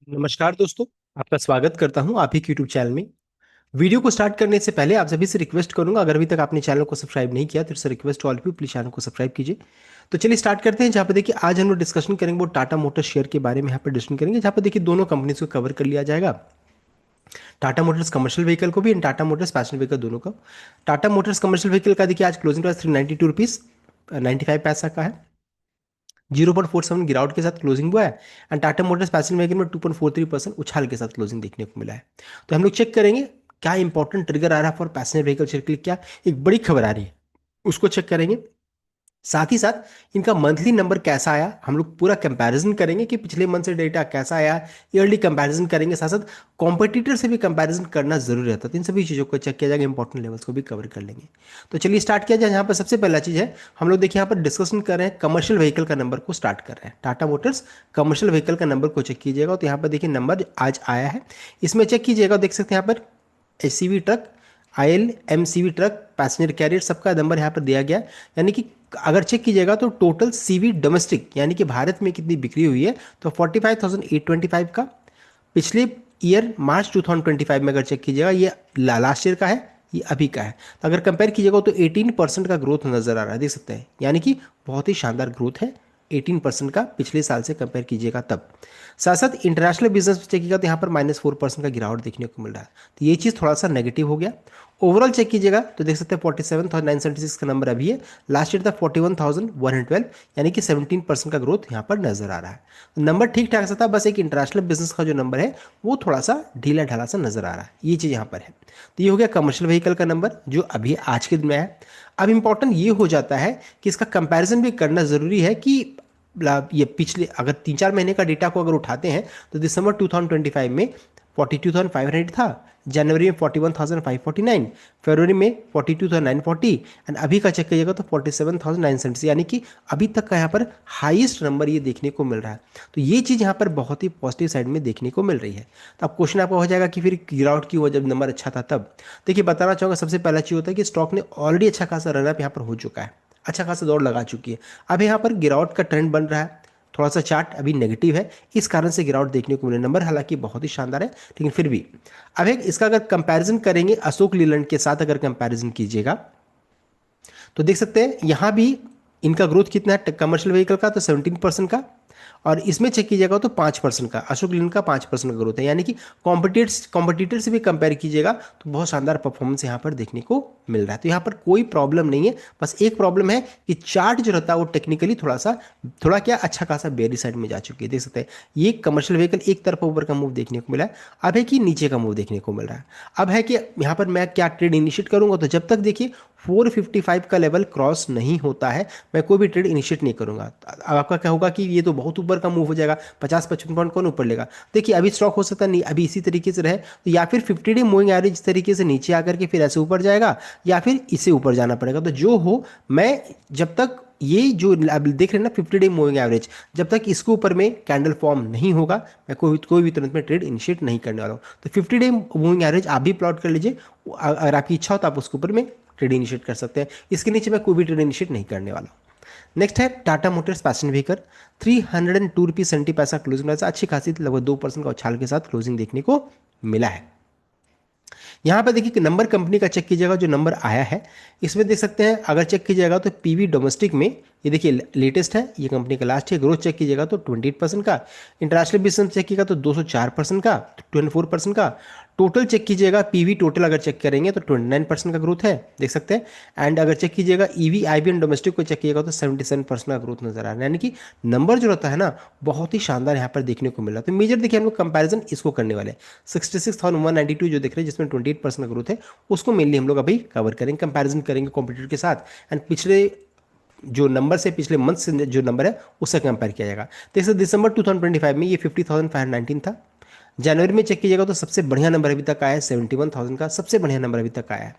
नमस्कार दोस्तों। आपका स्वागत करता हूं आप ही के यूट्यूब चैनल में। वीडियो को स्टार्ट करने से पहले आप सभी से रिक्वेस्ट करूंगा, अगर अभी तक आपने चैनल को सब्सक्राइब नहीं किया तो it's request all of you, please channel को सब्सक्राइब कीजिए। तो चलिए स्टार्ट करते हैं। जहाँ पे देखिए आज हम लोग डिस्कशन करेंगे वो टाटा मोटर शेयर के बारे में यहाँ पर डिस्कशन करेंगे, जहाँ पे देखिए दोनों कंपनीज को कवर कर लिया जाएगा। टाटा मोटर्स कमर्शियल व्हीकल को भी and Tata motors passenger vehicle दोनों का। टाटा मोटर्स कमर्शियल व्हीकल का देखिए आज क्लोजिंग प्राइस 392 रुपीज़ 95 पैसा का है। 0.47 गिरावट के साथ क्लोजिंग हुआ है। And Tata motors passenger vehicle में 2.43% उछाल के साथ क्लोजिंग देखने को मिला है। तो हम लोग चेक करेंगे क्या इंपॉर्टेंट ट्रिगर आ रहा है फॉर पैसेंजर व्हीकल शेयर के लिए, क्या एक बड़ी खबर आ रही है उसको चेक करेंगे। साथ ही साथ इनका मंथली नंबर कैसा आया हम लोग पूरा कंपैरिजन करेंगे कि पिछले मंथ से डेटा कैसा आया। ईयरली कंपैरिजन करेंगे, साथ साथ कॉम्पिटिटर से भी कंपैरिजन करना जरूरी रहता है। तो इन सभी चीज़ों को चेक किया जाएगा, इंपॉर्टेंट लेवल्स को भी कवर कर लेंगे। तो चलिए स्टार्ट किया जाए। यहाँ पर सबसे पहला चीज़ है, हम लोग देखिए यहाँ पर डिस्कशन कर रहे हैं कमर्शियल व्हीकल का नंबर को स्टार्ट कर रहे हैं। टाटा मोटर्स कमर्शियल व्हीकल का नंबर को चेक कीजिएगा। तो यहाँ पर देखिए नंबर आज आया है, इसमें चेक कीजिएगा। देख सकते हैं यहाँ पर HCV truck, IL MCV truck, passenger carrier सबका नंबर यहाँ पर दिया गया। यानी कि अगर चेक कीजिएगा तो टोटल सीवी डोमेस्टिक यानी कि भारत में कितनी बिक्री हुई है, तो 45,825 का पिछले ईयर मार्च 2025 में अगर चेक कीजिएगा, ये लास्ट ईयर का है, ये अभी का है। तो अगर कंपेयर कीजिएगा तो 18% का ग्रोथ नजर आ रहा है, देख सकते हैं। यानी कि बहुत ही शानदार ग्रोथ है 18% का पिछले साल से कंपेयर कीजिएगा तब। साथ साथ इंटरनेशनल बिजनेस चेक कीजिएगा तो यहाँ पर -4% का गिरावट देखने को मिल रहा है। तो ये चीज़ थोड़ा सा नेगेटिव हो गया। ओवरऑल चेक कीजिएगा तो देख सकते हैं 47,976 का नंबर अभी है, लास्ट ईयर था 41,112, यानी कि 17% का ग्रोथ यहाँ पर नजर आ रहा है। नंबर ठीक ठाक सा था, बस एक इंटरनेशनल बिजनेस का जो नंबर है वो थोड़ा सा ढीला ढाला सा नजर आ रहा है, ये चीज़ यहाँ पर है। तो ये हो गया कमर्शियल व्हीकल का नंबर जो अभी आज के दिन में है। अब इंपॉर्टेंट ये हो जाता है कि इसका कंपैरिजन भी करना ज़रूरी है कि ये पिछले अगर 3-4 महीने का डेटा को अगर उठाते हैं तो दिसंबर 2025 में 42,500 था, जनवरी में 41,549, फरवरी में 42,940 एंड अभी का चेक करिएगा तो 47,970, यानी कि अभी तक का यहाँ पर हाईएस्ट नंबर ये देखने को मिल रहा है। तो ये चीज़ यहाँ पर बहुत ही पॉजिटिव साइड में देखने को मिल रही है। तो अब क्वेश्चन आपका हो जाएगा कि फिर गिरावट क्यों हुआ जब नंबर अच्छा था तब। देखिए बताना चाहूँगा, सबसे पहला चीज़ होता है कि स्टॉक ने ऑलरेडी अच्छा खासा रनअप यहाँ पर हो चुका है, अच्छा खासा दौड़ लगा चुकी है। अब यहाँ पर गिरावट का ट्रेंड बन रहा है, थोड़ा सा चार्ट अभी नेगेटिव है, इस कारण से गिरावट देखने को मिले। नंबर हालांकि बहुत ही शानदार है लेकिन फिर भी अब एक इसका अगर कंपैरिजन करेंगे अशोक लीलैंड के साथ, अगर कंपैरिजन कीजिएगा तो देख सकते हैं यहाँ भी इनका ग्रोथ कितना है कमर्शियल व्हीकल का, तो 17% का। और इसमें चेक कीजिएगा तो 5% का, अशोक लीलैंड का 5% का ग्रोथ है। यानी कि कॉम्पिटिटर से भी कंपेयर कीजिएगा तो बहुत शानदार परफॉर्मेंस यहाँ पर देखने को मिल रहा है। तो यहाँ पर कोई प्रॉब्लम नहीं है, बस एक प्रॉब्लम है कि चार्ट जो रहता है वो टेक्निकली थोड़ा क्या अच्छा खासा बेरी साइड में जा चुकी है, देख सकते हैं। ये कमर्शियल व्हीकल एक तरफ ऊपर का मूव देखने को मिला है, अब है कि नीचे का मूव देखने को मिल रहा है। अब है कि यहाँ पर मैं क्या ट्रेड इनिशिएट करूंगा, तो जब तक देखिए 455 का लेवल क्रॉस नहीं होता है मैं कोई भी ट्रेड इनिशिएट नहीं करूंगा। अब आपका क्या होगा कि ये तो बहुत ऊपर का मूव हो जाएगा, 50-55 पॉइंट कौन ऊपर लेगा। देखिए अभी स्टॉक हो सकता है नहीं अभी इसी तरीके से रहे, तो या फिर 50 डे मूविंग एवरेज इस तरीके से नीचे आकर के फिर ऐसे ऊपर जाएगा, या फिर इसे ऊपर जाना पड़ेगा। तो जो हो, मैं जब तक ये जो अब देख रहे हैं ना 50 डे मूविंग एवरेज, जब तक इसके ऊपर में कैंडल फॉर्म नहीं होगा मैं कोई भी तुरंत में ट्रेड इनिशिएट नहीं करने वाला हूँ। तो 50 डे मूविंग एवरेज आप भी प्लॉट कर लीजिए, अगर आपकी इच्छा हो तो आप उसके ऊपर में ट्रेड इनिशिएट कर सकते हैं। इसके नीचे मैं कोई भी ट्रेड इनिशिएट नहीं करने वाला हूँ। नेक्स्ट है Tata motors passenger vehicle, 302 rupees 70 पैसा क्लोजिंग प्राइस, अच्छी खासी लगभग 2% का उछाल के साथ क्लोजिंग देखने को मिला है। यहाँ पर देखिए कि नंबर कंपनी का चेक कीजिएगा, जो नंबर आया है इसमें देख सकते हैं, अगर चेक कीजिएगा तो पीवी डोमेस्टिक में ये देखिए लेटेस्ट है, ये कंपनी का लास्ट है। ग्रोथ चेक कीजिएगा तो 28% का, इंटरनेशनल बिजनेस चेक कीजिएगा तो 204% का, 24% का। टोटल चेक कीजिएगा पीवी टोटल अगर चेक करेंगे तो 29% का ग्रोथ है, देख सकते हैं। एंड अगर चेक कीजिएगा ईवी आईवी एंड डोमेस्टिक को चेक कीजिएगा तो 77% का ग्रोथ नजर आ रहा है। यानी कि नंबर जो रहता है ना बहुत ही शानदार यहाँ पर देखने को मिल रहा है। तो मेजर देखिए हम लोग कंपैरिजन इसको करने वाले हैं, 66,192 जो देख रहे हैं जिसमें 28% का ग्रोथ है, उसको मेनली हम लोग अभी कवर करेंगे, कंपैरिजन करेंगे कॉम्पिटिटर के साथ। एंड पिछले जो नंबर से पिछले मंथ से जो नंबर है उससे कंपेयर किया जाएगा। तो इसे दिसंबर 2025 में ये 50,519 था, जनवरी में चेक कीजिएगा तो सबसे बढ़िया नंबर अभी तक आया है 71,000 का, सबसे बढ़िया नंबर अभी तक आया है।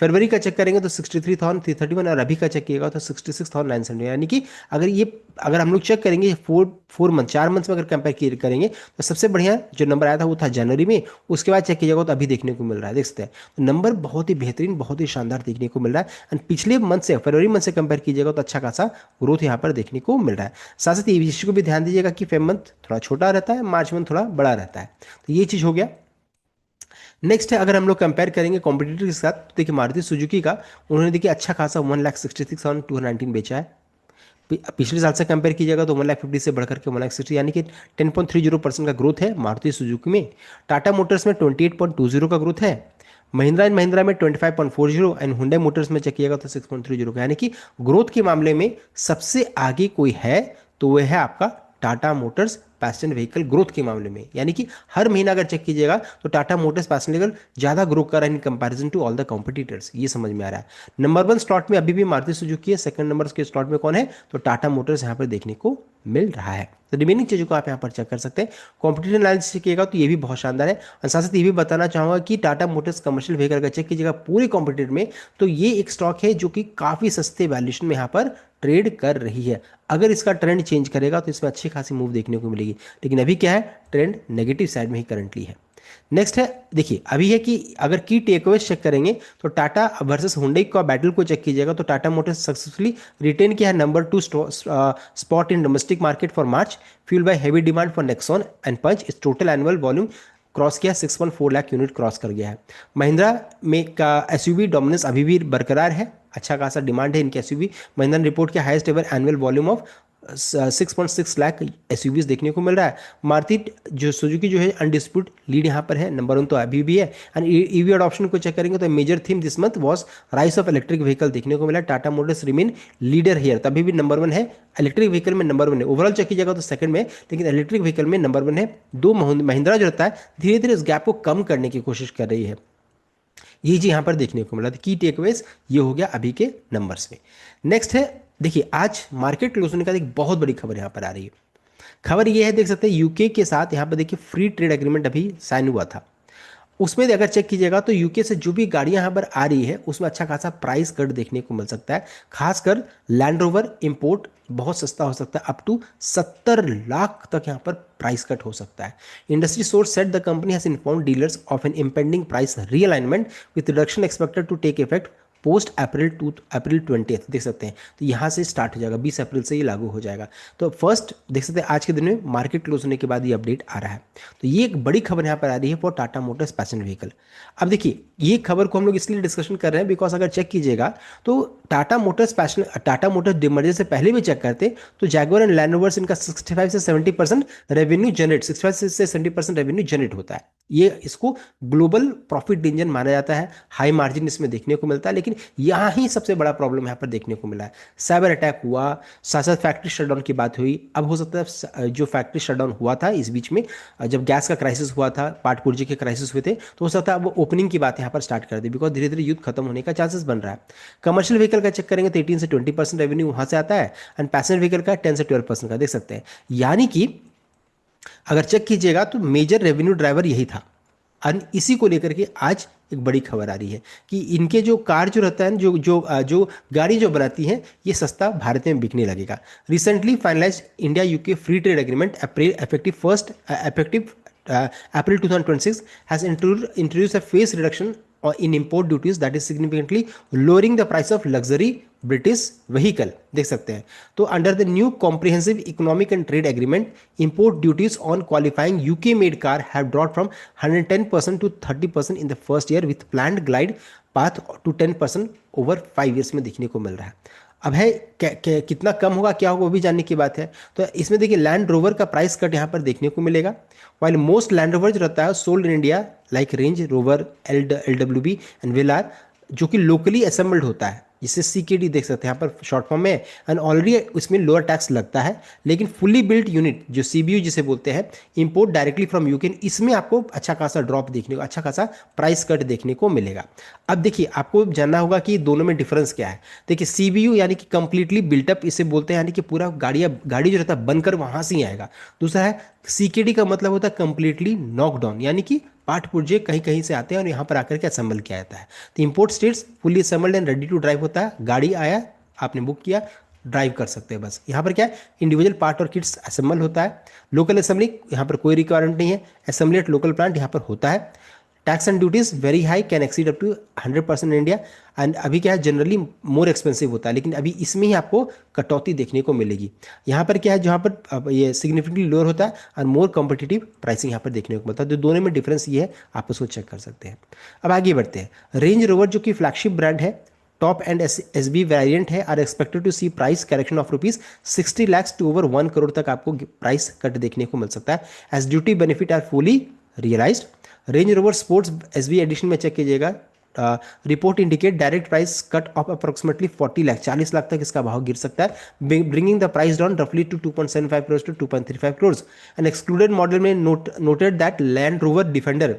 फरवरी का चेक करेंगे तो 63,331, और अभी का चेक कीजिएगा तो 66,970, यानी कि अगर हम लोग चेक करेंगे फोर मंथ, 4 मंथ्स में अगर कंपेयर करेंगे तो सबसे बढ़िया जो नंबर आया था वो था जनवरी में। उसके बाद चेक कीजिएगा तो अभी देखने को मिल रहा है, देख सकते हैं तो नंबर बहुत ही बेहतरीन, बहुत ही शानदार देखने को मिल रहा है। एंड पिछले मंथ से, फरवरी मंथ से कंपेयर कीजिएगा तो अच्छा खासा ग्रोथ यहाँ पर देखने को मिल रहा है। साथ साथ ये चीज़ को भी ध्यान दीजिएगा कि फेब मंथ थोड़ा छोटा रहता है, मार्च मंथ थोड़ा बड़ा रहता है, तो ये चीज़ हो गया। नेक्स्ट है, अगर हम लोग कंपेयर करेंगे कॉम्पिटिटर के साथ, तो देखिए मारुति सुजुकी का उन्होंने देखिए अच्छा खासा 1,66,219 बेचा है। पिछले साल से कंपेयर कीजिएगा तो 1,50,000 से बढ़कर के 1,60,000, यानी कि 10.30% का ग्रोथ है मारुति सुजुकी में। टाटा मोटर्स में 28.20 का ग्रोथ है। महिंद्रा एंड महिंद्रा में 25.40, एंड हुंडई मोटर्स में चेक कीजिएगा तो 6.30 का, यानी कि ग्रोथ के मामले में सबसे आगे कोई है तो वह है आपका Tata motors passenger vehicle growth के मामले में। यानी कि हर महीना अगर चेक कीजिएगा तो टाटा मोटर्स पैसेंजर व्हीकल ज्यादा ग्रो कर रहा है in comparison to all the competitors, ये समझ में आ रहा है। नंबर 1 स्लॉट में अभी भी मारुति सुजुकी है, सेकंड नंबर के स्लॉट में कौन है तो टाटा मोटर्स यहाँ पर देखने को मिल रहा है। तो रिमेनिंग चीजों को आप यहाँ पर चेक कर सकते हैं। कॉम्पिटिटिव एनालिसिस चेकिएगा तो ये भी बहुत शानदार है। और साथ साथ ये भी बताना चाहूंगा कि टाटा मोटर्स कमर्शियल व्हीकल का चेक कीजिएगा पूरे कॉम्पिटिटर में, तो ये एक स्टॉक है जो कि काफी सस्ते वैल्यूएशन में यहाँ पर ट्रेड कर रही है। अगर इसका ट्रेंड चेंज करेगा तो इसमें अच्छी खासी मूव देखने को मिलेगी, लेकिन अभी क्या है, ट्रेंड नेगेटिव साइड में ही करंटली है। नेक्स्ट है, देखिए अभी है कि अगर की टेकअवेज चेक करेंगे तो टाटा वर्सेस हुंडई का बैटल को चेक कीजिएगा तो टाटा मोटर्स सक्सेसफुली रिटेन किया है number 2 spot in domestic market for March, fuel by heavy demand for Nexon and Punch. इस टोटल एनुअल वॉल्यूम क्रॉस किया, 6.4 लाख यूनिट क्रॉस कर गया है। महिंद्रा में का एसयूवी डोमिनेंस अभी भी बरकरार है, अच्छा खासा डिमांड है इनके एसयूवी। महिंद्रा ने रिपोर्ट किया highest ever annual volume of 6.6 lakh SUVs देखने को मिल रहा है। मारुति जो सुजुकी जो है अनडिस्प्यूट लीड यहाँ पर है, नंबर 1 तो अभी भी है। एंड ईवी अडॉप्शन को चेक करेंगे तो major theme this month was rise of electric vehicle देखने को मिला। Tata motors remain leader here, तभी भी नंबर 1 है। इलेक्ट्रिक व्हीकल में नंबर 1 है, ओवरऑल चेक कीजिएगा तो सेकंड में, लेकिन इलेक्ट्रिक व्हीकल में नंबर 1 है। दो महिंद्रा जो रहता है धीरे धीरे इस गैप को कम करने की कोशिश कर रही है, ये जी यहाँ पर देखने को मिला। की टेकअवेज ये हो गया अभी के नंबर्स में। नेक्स्ट है, देखिए आज मार्केट क्लोज होने का एक बहुत बड़ी खबर यहाँ पर आ रही है। खबर ये है, देख सकते हैं यूके के साथ यहाँ पर देखिए फ्री ट्रेड एग्रीमेंट अभी साइन हुआ था। उसमें अगर चेक कीजिएगा तो यूके से जो भी गाड़ियां यहाँ पर आ रही है उसमें अच्छा खासा प्राइस कट देखने को मिल सकता है। खासकर लैंड रोवर इंपोर्ट बहुत सस्ता हो सकता है, अप टू 70 लाख तक यहाँ पर प्राइस कट हो सकता है। Industry source set the company has inform dealers of an impending price realignment with reduction expected to take effect post April 20 देख सकते हैं। तो यहाँ से स्टार्ट हो जाएगा, 20 अप्रैल से ये लागू हो जाएगा। तो फर्स्ट देख सकते हैं आज के दिन में मार्केट क्लोज होने के बाद ये अपडेट आ रहा है। तो ये एक बड़ी खबर यहाँ पर आ रही है for Tata motors passenger vehicle. अब देखिए ये खबर को हम लोग इसलिए डिस्कशन कर रहे हैं बिकॉज अगर चेक कीजिएगा तो टाटा मोटर्स डिमर्जर से पहले भी चेक करते तो जैगुआर एंड लैंड रोवर्स इनका 65 से 70% रेवेन्यू जनरेट 65 से 70% रेवेन्यू जनरेट होता है। ये इसको ग्लोबल प्रॉफिट इंजन माना जाता है, हाई मार्जिन इसमें देखने को मिलता है। लेकिन यहाँ ही सबसे बड़ा प्रॉब्लम यहाँ पर देखने को मिला है, साइबर अटैक हुआ, साथ साथ फैक्ट्री शटडाउन की बात हुई। अब हो सकता है जो फैक्ट्री शटडाउन हुआ था इस बीच में, जब गैस का क्राइसिस हुआ था, पार्ट पुर्जे के क्राइसिस हुए थे, तो हो सकता है वो ओपनिंग की बात यहाँ पर स्टार्ट कर दी बिकॉज धीरे धीरे युद्ध खत्म होने का चांसेस बन रहा है। कमर्शियल व्हीकल का चेक करेंगे तो 18 से 20% रेवेन्यू वहां से आता है, एंड पैसेंजर व्हीकल का 10 से 12% का देख सकते हैं। यानी कि अगर चेक कीजिएगा तो मेजर रेवेन्यू ड्राइवर यही था। और इसी को लेकर के आज एक बड़ी खबर आ रही है कि इनके जो कार जो रहता है, जो गाड़ी जो बनाती हैं, ये सस्ता भारत में बिकने लगेगा। Recently finalize India UK free trade agreement effective April 2026 has introduced a phase reduction in import duties that is significantly lowering the price of luxury British vehicle देख सकते हैं। तो under the new comprehensive economic and trade agreement, import duties on qualifying UK made car have dropped from 110% to 30% in the first year with planned glide path to 10% over 5 years में देखने को मिल रहा है। अब है कितना कम होगा, क्या होगा, वो भी जानने की बात है। तो इसमें देखिए लैंड रोवर का प्राइस कट यहाँ पर देखने को मिलेगा। वाइल मोस्ट लैंड रोवर जो रहता है sold in India like range rover LWB and Villar, जो कि लोकली असेंबल्ड होता है, जिसे CKD देख सकते हैं यहाँ पर शॉर्ट फॉर्म में, एंड ऑलरेडी उसमें लोअर टैक्स लगता है। लेकिन फुली बिल्ट यूनिट जो CBU जिसे बोलते हैं, इंपोर्ट डायरेक्टली फ्रॉम यूके, इसमें आपको अच्छा खासा ड्रॉप देखने को, अच्छा खासा प्राइस कट देखने को मिलेगा। अब देखिए आपको जानना होगा कि दोनों में डिफरेंस क्या है। देखिए CBU यानी कि कंप्लीटली बिल्टअप इसे बोलते हैं, यानी कि पूरा गाड़ी जो रहता है बनकर वहां से ही आएगा। दूसरा है सीकेडी का मतलब होता है कंप्लीटली नॉक डाउन, यानी कि पार्ट पुर्जे कहीं कहीं से आते हैं और यहाँ पर आकर के असेंबल किया जाता है। तो import status fully assembled and ready to drive होता है, गाड़ी आया, आपने बुक किया, ड्राइव कर सकते हैं बस। यहाँ पर क्या है, इंडिविजुअल पार्ट और किट्स असेंबल होता है। लोकल असेंबली यहाँ पर कोई रिक्वायरमेंट नहीं है, असेंबली एट लोकल प्लांट यहाँ पर होता है। Tax and duties very high, can exceed up to 100% India. And अभी क्या है, जनरली मोर एक्सपेंसिव होता है, लेकिन अभी इसमें ही आपको कटौती देखने को मिलेगी। यहाँ पर क्या है, जहाँ पर अब ये सिग्निफिकेंटली लोअर होता है और मोर कॉम्पिटिटिव प्राइसिंग यहाँ पर देखने को मिलता है। तो दोनों में डिफरेंस ये है, आप उसको चेक कर सकते हैं। अब आगे बढ़ते हैं। रेंज रोवर जो कि फ्लैगशिप ब्रांड है, top end S B variant है, are expected to see price correction of rupees 60 lakh to over 1 crore तक आपको प्राइस कट देखने को मिल सकता है, as duty benefit are fully realised. Range Rover sports SB edition में चेक कीजिएगा, report indicate direct price cut of approximately 40 lakh, 40 lakh तक इसका भाव गिर सकता है, ब्रिंगिंग द प्राइस डाउन रफली to 2.75 crore to 2.35 crore. And excluded model में noted that Land Rover Defender,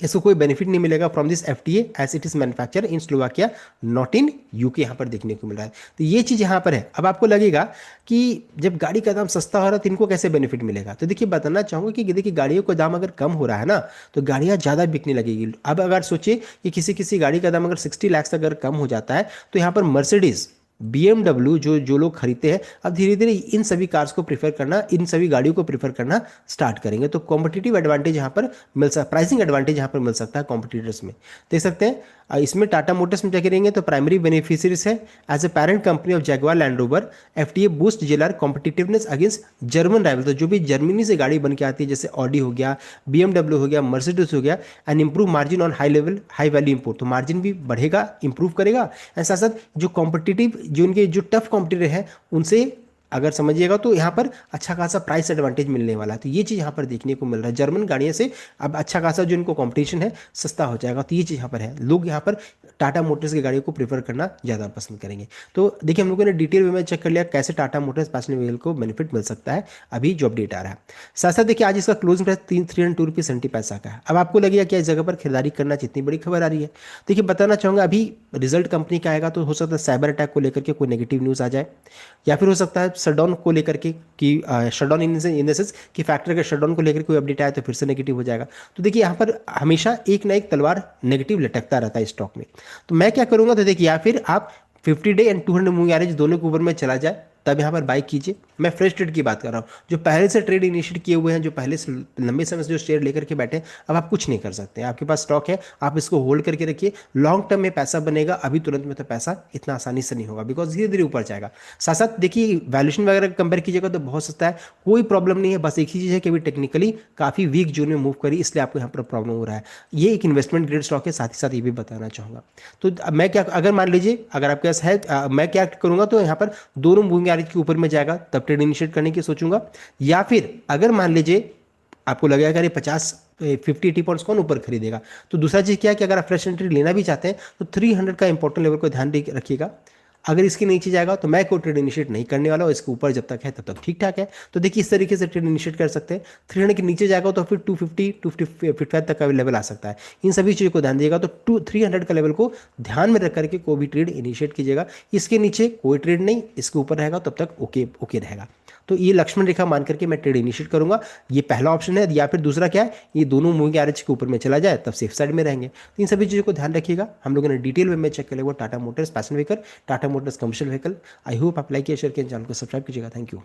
इसको कोई बेनिफिट नहीं मिलेगा from this FTA as it is manufacture in Slovakia not in UK, यहाँ पर देखने को मिल रहा है। तो ये चीज़ यहाँ पर है। अब आपको लगेगा कि जब गाड़ी का दाम सस्ता हो रहा है तो इनको कैसे बेनिफिट मिलेगा, तो देखिए बताना चाहूँगा कि देखिए गाड़ियों का दाम अगर कम हो रहा है ना, तो गाड़ियाँ ज़्यादा बिकने लगेगी। अब अगर सोचिए कि किसी गाड़ी का दाम अगर 60 लाख अगर कम हो जाता है, तो यहाँ पर मर्सिडीज़, BMW जो लोग खरीदते हैं, अब धीरे धीरे इन सभी कार्स को प्रीफर करना, इन सभी गाड़ियों को प्रीफर करना स्टार्ट करेंगे। तो कॉम्पिटिटिव एडवांटेज यहाँ पर मिल सकता, प्राइसिंग एडवांटेज यहाँ पर मिल सकता है कॉम्पिटिटर्स में। देख सकते हैं इसमें टाटा मोटर्स में क्या करेंगे, तो प्राइमरी बेनिफिशियरीज है as a parent company of Jaguar Land Rover, FTA boost JLR competitiveness against German rival. तो जो भी जर्मनी से गाड़ी बन के आती है, जैसे ऑडी हो गया, BMW हो गया, मर्सिडीज हो गया, and improve margin on high level high value import, तो मार्जिन भी बढ़ेगा, इंप्रूव करेगा। एंड साथ साथ जो कॉम्पिटिटिव, जो उनके जो टफ कॉम्पिटिटर है, उनसे अगर समझिएगा तो यहाँ पर अच्छा खासा प्राइस एडवांटेज मिलने वाला है। तो ये चीज़ यहाँ पर देखने को मिल रहा है, जर्मन गाड़ियों से अब अच्छा खासा जो इनको कंपटीशन है सस्ता हो जाएगा। तो ये चीज़ यहाँ पर है, लोग यहाँ पर टाटा मोटर्स की गाड़ियों को प्रीफर करना ज़्यादा पसंद करेंगे। तो देखिए हम लोगों ने डिटेल में चेक कर लिया कैसे टाटा मोटर्स पैसेंजर व्हीकल को बेनिफिट मिल सकता है, अभी जो अपडेट आ रहा है। साथ साथ देखिए आज इसका क्लोजिंग प्राइस 302.70 का है। अब आपको लगेगा कि इस जगह पर खरीदारी करना जितनी बड़ी खबर आ रही है, देखिए बताना चाहूँगा अभी रिजल्ट कंपनी का आएगा, तो हो सकता है साइबर अटैक को लेकर के कोई नेगेटिव न्यूज़ आ जाए, या फिर हो सकता है शटडाउन को लेकर के कि शटडाउन इन द सेंस कि फैक्ट्री के शटडाउन को लेकर कोई अपडेट आया तो फिर से नेगेटिव हो जाएगा। तो देखिए यहाँ पर हमेशा एक ना एक तलवार नेगेटिव लटकता रहता है स्टॉक में। तो मैं क्या करूँगा, तो देखिए या फिर आप 50 डे एंड 200 मूविंग एवरेज दोनों के ऊपर में चला जाए, तब यहाँ पर बाई कीजिए। मैं फ्रेश ट्रेड की बात कर रहा हूँ, जो पहले से ट्रेड इनिशिएट किए हुए हैं, जो पहले से लंबे समय से जो शेयर लेकर के बैठे, अब आप कुछ नहीं कर सकते। आपके पास स्टॉक है, आप इसको होल्ड करके रखिए, लॉन्ग टर्म में पैसा बनेगा। अभी तुरंत में तो पैसा इतना आसानी से नहीं होगा, बिकॉज धीरे धीरे ऊपर जाएगा। साथ साथ देखिए वैल्यूएशन वगैरह कंपेयर कीजिएगा तो बहुत सस्ता है, कोई प्रॉब्लम नहीं है। बस एक ही चीज़ है कि अभी टेक्निकली काफ़ी वीक जोन में मूव करी, इसलिए आपको यहाँ पर प्रॉब्लम हो रहा है। ये एक इन्वेस्टमेंट ग्रेड स्टॉक है, साथ ही साथ ये भी बताना चाहूँगा। तो अब मैं क्या, अगर मान लीजिए अगर आपके पास है, मैं क्या करूँगा, तो यहाँ पर दोनों मूविंग एवरेज के ऊपर में जाएगा तब ट्रेड इनिशिएट करने की सोचूंगा। या फिर अगर मान लीजिए आपको लगेगा कि 50-80 पॉइंट्स कौन ऊपर खरीदेगा, तो दूसरा चीज़ क्या है कि अगर आप फ्रेश एंट्री लेना भी चाहते हैं तो 300 का इंपॉर्टेंट लेवल को ध्यान रखिएगा। अगर इसके नीचे जाएगा तो मैं कोई ट्रेड इनिशिएट नहीं करने वाला हूँ, इसके ऊपर जब तक है तब तक ठीक ठाक है। तो देखिए इस तरीके से ट्रेड इनिशिएट कर सकते हैं। 300 के नीचे जाएगा तो फिर 250-255 तक का लेवल आ सकता है। इन सभी चीज़ों को ध्यान दिएगा, तो 300 का लेवल को ध्यान में रख करके कोई भी ट्रेड इनिशिएट कीजिएगा। इसके नीचे कोई ट्रेड नहीं, इसके ऊपर रहेगा तब तक ओके ओके रहेगा। तो ये लक्ष्मण रेखा मान करके मैं ट्रेड इनिशिएट करूंगा, ये पहला ऑप्शन है। या फिर दूसरा क्या है, ये दोनों मूविंग एवरेज के ऊपर में चला जाए तब सेफ साइड में रहेंगे। तो इन सभी चीज़ों को ध्यान रखिएगा। हम लोगों ने डिटेल में चेक कर लिया वो Tata motors passenger vehicle, Tata Motors commercial vehicle. I hope आप लाइक या शेयर किया, चैनल को सब्सक्राइब कीजिएगा। Thank you.